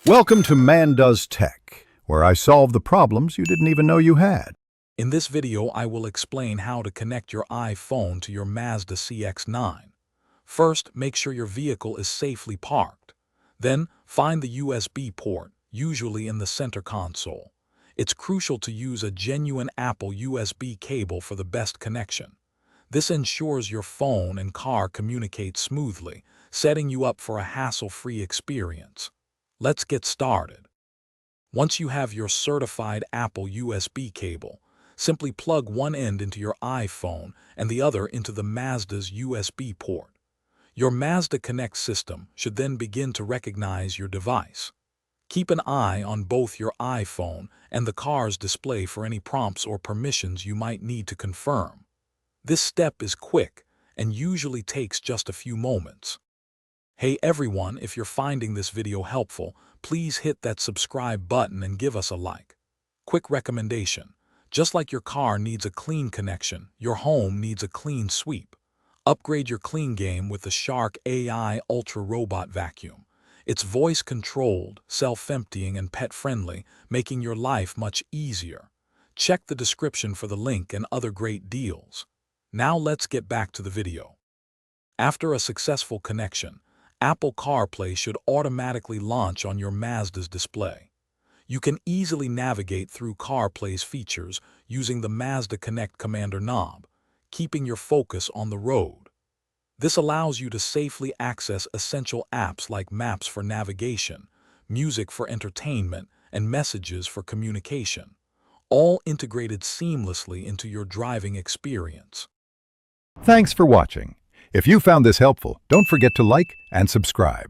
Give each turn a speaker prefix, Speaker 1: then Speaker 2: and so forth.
Speaker 1: Welcome to Man Does Tech, where I solve the problems you didn't even know you had.
Speaker 2: In this video, I will explain how to connect your iPhone to your Mazda CX-9. First, make sure your vehicle is safely parked. Then, find the USB port, usually in the center console. It's crucial to use a genuine Apple USB cable for the best connection. This ensures your phone and car communicate smoothly, setting you up for a hassle-free experience. Let's get started. Once you have your certified Apple USB cable, simply plug one end into your iPhone and the other into the Mazda's USB port. Your Mazda Connect system should then begin to recognize your device. Keep an eye on both your iPhone and the car's display for any prompts or permissions you might need to confirm. This step is quick and usually takes just a few moments. Hey everyone, if you're finding this video helpful, please hit that subscribe button and give us a like. Quick recommendation: just like your car needs a clean connection, your home needs a clean sweep. Upgrade your clean game with the Shark AI Ultra Robot Vacuum. It's voice-controlled, self-emptying, and pet-friendly, making your life much easier. Check the description for the link and other great deals. Now let's get back to the video. After a successful connection, Apple CarPlay should automatically launch on your Mazda's display. You can easily navigate through CarPlay's features using the Mazda Connect commander knob, keeping your focus on the road. This allows you to safely access essential apps like Maps for navigation, music for entertainment, and messages for communication, all integrated seamlessly into your driving experience.
Speaker 1: Thanks for watching. If you found this helpful, don't forget to like and subscribe.